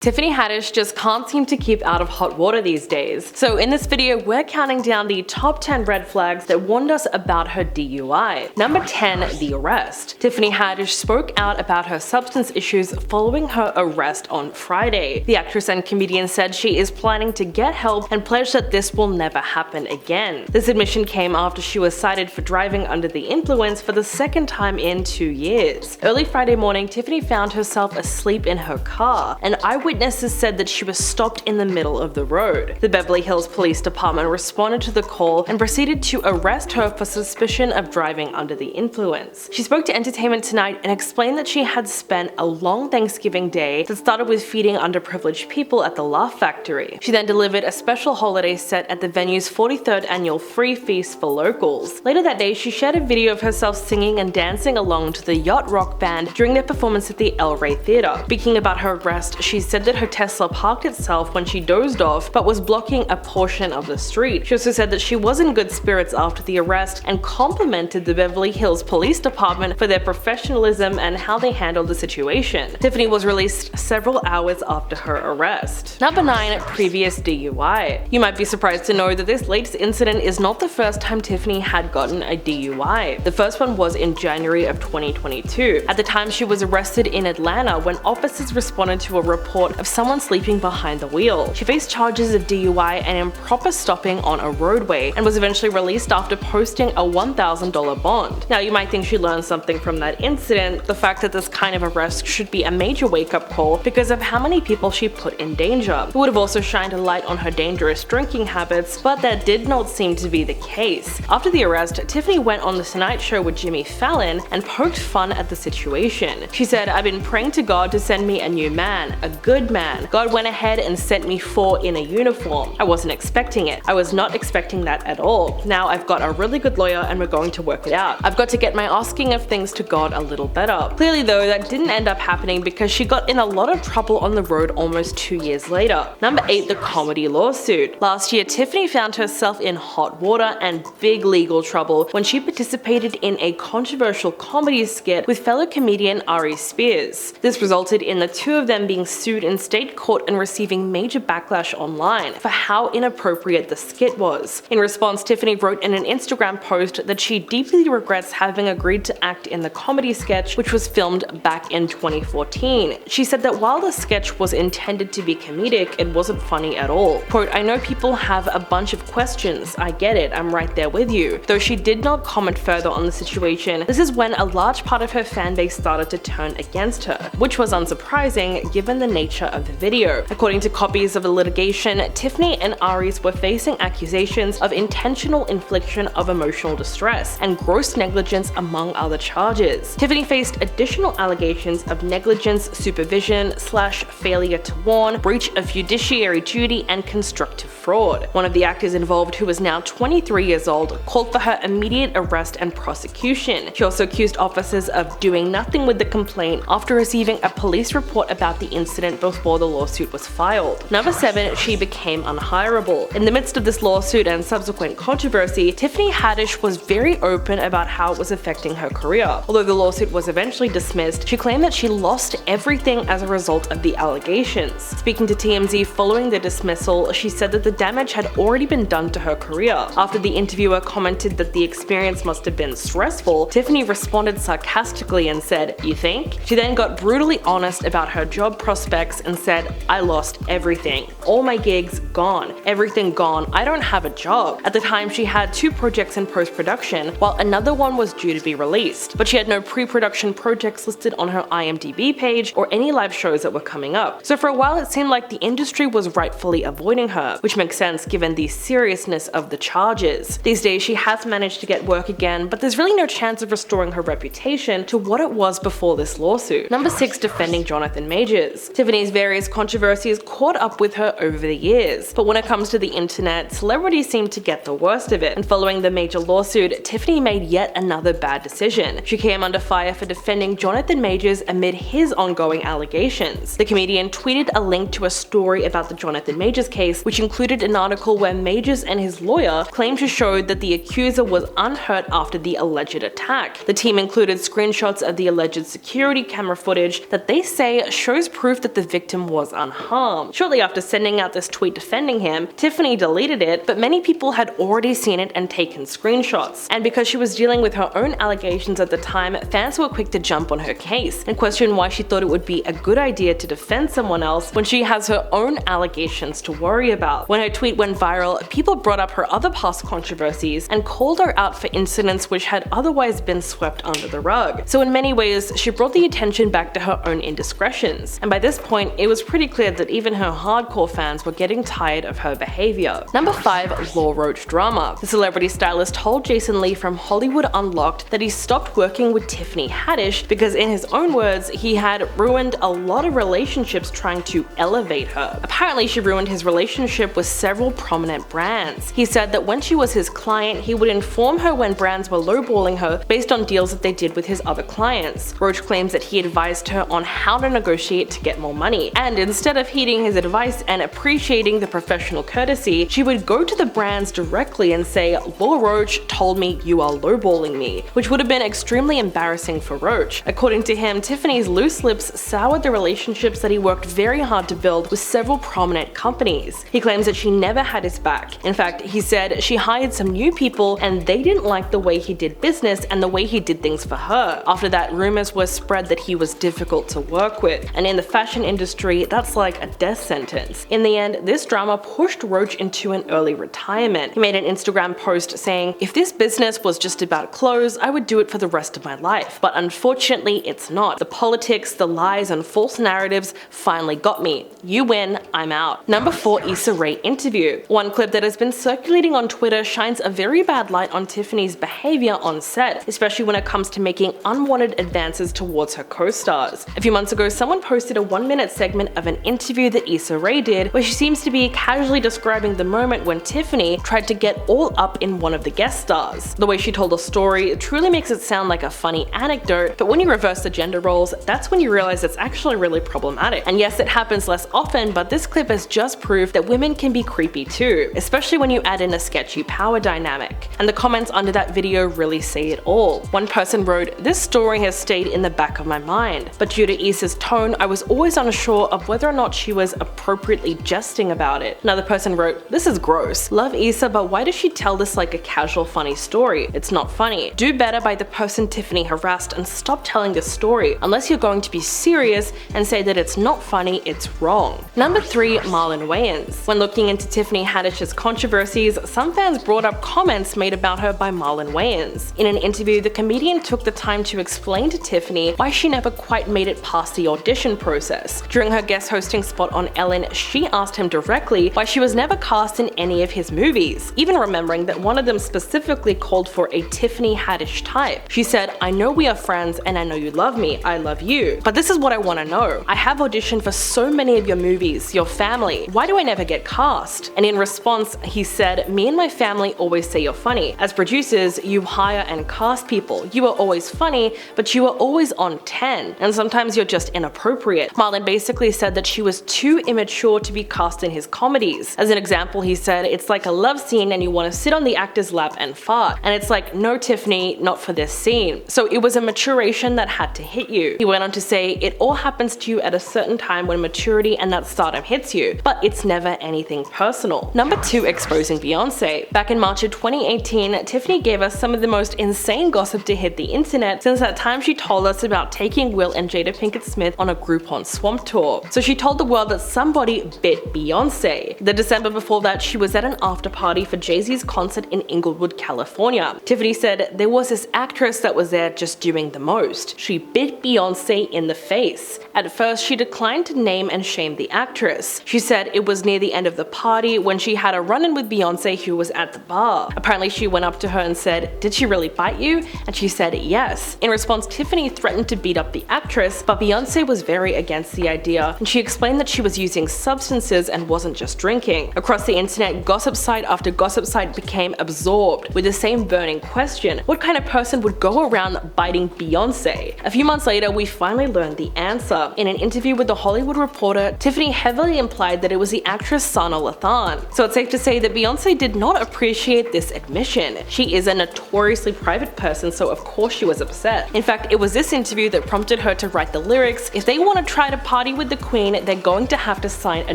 Tiffany Haddish just can't seem to keep out of hot water these days. So in this video, we're counting down the top 10 red flags that warned us about her DUI. Number 10, the arrest. Tiffany Haddish spoke out about her substance issues following her arrest on Friday. The actress and comedian said she is planning to get help and pledged that this will never happen again. This admission came after she was cited for driving under the influence for the second time in 2 years. Early Friday morning, Tiffany found herself asleep in her car, and Witnesses said that she was stopped in the middle of the road. The Beverly Hills Police Department responded to the call and proceeded to arrest her for suspicion of driving under the influence. She spoke to Entertainment Tonight and explained that she had spent a long Thanksgiving day that started with feeding underprivileged people at the Laugh Factory. She then delivered a special holiday set at the venue's 43rd annual free feast for locals. Later that day, she shared a video of herself singing and dancing along to the Yacht Rock Band during their performance at the El Rey Theater. Speaking about her arrest, she said that her Tesla parked itself when she dozed off but was blocking a portion of the street. She also said that she was in good spirits after the arrest and complimented the Beverly Hills Police Department for their professionalism and how they handled the situation. Tiffany was released several hours after her arrest. Number 9, previous DUI. You might be surprised to know that this latest incident is not the first time Tiffany had gotten a DUI. The first one was in January of 2022. At the time, she was arrested in Atlanta when officers responded to a report of someone sleeping behind the wheel. She faced charges of DUI and improper stopping on a roadway and was eventually released after posting a $1,000 bond. Now, you might think she learned something from that incident, the fact that this kind of arrest should be a major wake-up call because of how many people she put in danger. It would have also shined a light on her dangerous drinking habits, but that did not seem to be the case. After the arrest, Tiffany went on The Tonight Show with Jimmy Fallon and poked fun at the situation. She said, "I've been praying to God to send me a new man, a good man. God went ahead and sent me 4 in a uniform. I wasn't expecting it. I was not expecting that at all. Now I've got a really good lawyer and we're going to work it out. I've got to get my asking of things to God a little better." Clearly though, that didn't end up happening because she got in a lot of trouble on the road almost 2 years later. Number 8, the comedy lawsuit. Last year, Tiffany found herself in hot water and big legal trouble when she participated in a controversial comedy skit with fellow comedian Ari Spears. This resulted in the two of them being sued in state court and receiving major backlash online for how inappropriate the skit was. In response, Tiffany wrote in an Instagram post that she deeply regrets having agreed to act in the comedy sketch, which was filmed back in 2014. She said that while the sketch was intended to be comedic, it wasn't funny at all. Quote, "I know people have a bunch of questions. I get it. I'm right there with you." Though she did not comment further on the situation, this is when a large part of her fanbase started to turn against her, which was unsurprising given the nature of the video. According to copies of the litigation, Tiffany and Aries were facing accusations of intentional infliction of emotional distress and gross negligence among other charges. Tiffany faced additional allegations of negligence, supervision / failure to warn, breach of fiduciary duty, and constructive fraud. One of the actors involved, who is now 23 years old, called for her immediate arrest and prosecution. She also accused officers of doing nothing with the complaint after receiving a police report about the incident before the lawsuit was filed. Number 7, she became unhireable. In the midst of this lawsuit and subsequent controversy, Tiffany Haddish was very open about how it was affecting her career. Although the lawsuit was eventually dismissed, she claimed that she lost everything as a result of the allegations. Speaking to TMZ following the dismissal, she said that the damage had already been done to her career. After the interviewer commented that the experience must have been stressful, Tiffany responded sarcastically and said, "You think?" She then got brutally honest about her job prospects and said, "I lost everything. All my gigs gone. Everything gone. I don't have a job." At the time, she had 2 projects in post-production, while another one was due to be released. But she had no pre-production projects listed on her IMDb page or any live shows that were coming up. So for a while, it seemed like the industry was rightfully avoiding her, which makes sense given the seriousness of the charges. These days, she has managed to get work again, but there's really no chance of restoring her reputation to what it was before this lawsuit. Number 6, defending Jonathan Majors. Tiffany's various controversies caught up with her over the years, but when it comes to the internet, celebrities seem to get the worst of it, and following the major lawsuit, Tiffany made yet another bad decision. She came under fire for defending Jonathan Majors amid his ongoing allegations. The comedian tweeted a link to a story about the Jonathan Majors case, which included included an article where Majors and his lawyer claimed to show that the accuser was unhurt after the alleged attack. The team included screenshots of the alleged security camera footage that they say shows proof that the victim was unharmed. Shortly after sending out this tweet defending him, Tiffany deleted it, but many people had already seen it and taken screenshots. And because she was dealing with her own allegations at the time, fans were quick to jump on her case and question why she thought it would be a good idea to defend someone else when she has her own allegations to worry about. When her tweet went viral, people brought up her other past controversies and called her out for incidents which had otherwise been swept under the rug. So in many ways, she brought the attention back to her own indiscretions. And by this point, it was pretty clear that even her hardcore fans were getting tired of her behavior. Number 5. Roach Drama. The celebrity stylist told Jason Lee from Hollywood Unlocked that he stopped working with Tiffany Haddish because, in his own words, he had ruined a lot of relationships trying to elevate her. Apparently, she ruined his relationship with several prominent brands. He said that when she was his client, he would inform her when brands were lowballing her based on deals that they did with his other clients. Roach claims that he advised her on how to negotiate to get more money, and instead of heeding his advice and appreciating the professional courtesy, she would go to the brands directly and say, "Law Roach told me you are lowballing me," which would have been extremely embarrassing for Roach. According to him, Tiffany's loose lips soured the relationships that he worked very hard to build with several prominent companies. He claims that she never had his back. In fact, he said she hired some new people and they didn't like the way he did business and the way he did things for her. After that, rumors were spread that he was difficult to work with, and in the fashion industry, that's like a death sentence. In the end, this drama pushed Roach into an early retirement. He made an Instagram post saying, "If this business was just about clothes, I would do it for the rest of my life. But unfortunately, it's not. The politics, the lies, and false narratives finally got me. You win, I'm out." Number 4. Issa Rae Interview. One clip that has been circulating on Twitter shines a very bad light on Tiffany's behavior on set, especially when it comes to making unwanted advances towards her co-stars. A few months ago, someone posted a 1-minute segment of an interview that Issa Rae did, where she seems to be casually describing the moment when Tiffany tried to get all up in one of the guest stars. The way she told the story truly makes it sound like a funny anecdote, but when you reverse the gender roles, that's when you realize it's actually really problematic. And yes, it happens less often, but this clip has just proved that women can be creepy too, especially when you add in a sketchy power dynamic. And the comments under that video really say it all. One person wrote, "This story has stayed in the back of my mind, but due to Issa's tone, I was always unsure of whether or not she was appropriately jesting about it." Another person wrote, "This is gross. Love Issa, but why does she tell this like a casual funny story? It's not funny. Do better by the person Tiffany harassed and stop telling this story. Unless you're going to be serious and say that it's not funny, it's wrong." Number 3. Marlon Wayans. When looking into Tiffany Haddish's controversies, some fans brought up comments made about her by Marlon Wayans. In an interview, the comedian took the time to explain to Tiffany why she never quite made it past the audition process. During her guest hosting spot on Ellen, she asked him directly why she was never cast in any of his movies, even remembering that one of them specifically called for a Tiffany Haddish type. She said, "I know we are friends and I know you love me, I love you, but this is what I want to know. I have auditioned for so many of your movies, your family. Why do I never get cast?" And in response, he said, "Me and my family always say you're funny. As producers, you hire and cast people. You are always funny, but you are always on 10, and sometimes you're just inappropriate." Marlon basically said that she was too immature to be cast in his comedies. As an example, he said, "It's like a love scene and you want to sit on the actor's lap and fart. And it's like, no Tiffany, not for this scene. So it was a maturation that had to hit you." He went on to say, "It all happens to you at a certain time when maturity and that stardom hits you, but it's never anything personal." Number 2. Exposing Beyonce. Back in March of 2018, Tiffany gave us some of the most insane gossip to hit the internet since that time she told us about taking Will and Jada Pinkett Smith on a Groupon swamp tour. So she told the world that somebody bit Beyonce. The December before that, she was at an after party for Jay-Z's concert in Inglewood, California. Tiffany said there was this actress that was there just doing the most. She bit Beyonce in the face. At first, she declined to name and shame the actress. She said it was near the end of the party when she had a run-in with Beyonce, who was at the bar. Apparently, she went up to her and said, "Did she really bite you?" And she said yes. In response, Tiffany threatened to beat up the actress, but Beyonce was very against the idea, and she explained that she was using substances and wasn't just drinking. Across the internet, gossip site after gossip site became absorbed with the same burning question: what kind of person would go around biting Beyonce? A few months later, we finally learned the answer. In an interview with The Hollywood Reporter, Tiffany heavily implied that it was the actress Sana telethon. So it's safe to say that Beyonce did not appreciate this admission. She is a notoriously private person, so of course she was upset. In fact, it was this interview that prompted her to write the lyrics, "If they want to try to party with the queen, they're going to have to sign a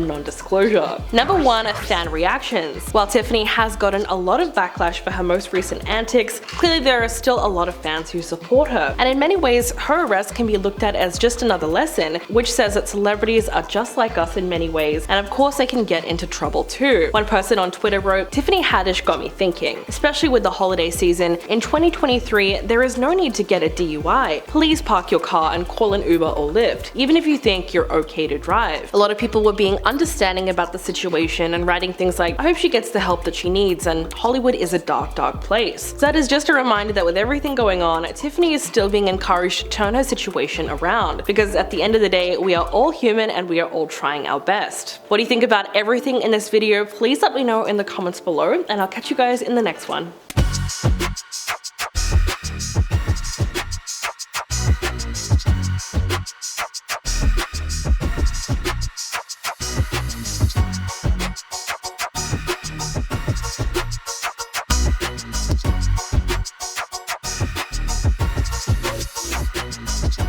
non-disclosure." Number 1. Fan reactions. While Tiffany has gotten a lot of backlash for her most recent antics, clearly there are still a lot of fans who support her. And in many ways, her arrest can be looked at as just another lesson, which says that celebrities are just like us in many ways, and of course they can get into trouble too. One person on Twitter wrote, "Tiffany Haddish got me thinking. Especially with the holiday season, in 2023, there is no need to get a DUI. Please park your car and call an Uber or Lyft, even if you think you're okay to drive." A lot of people were being understanding about the situation and writing things like, "I hope she gets the help that she needs, and Hollywood is a dark, dark place." So that is just a reminder that with everything going on, Tiffany is still being encouraged to turn her situation around, because at the end of the day, we are all human and we are all trying our best. What do you think about everything in this video? Please let me know in the comments below, and I'll catch you guys in the next one.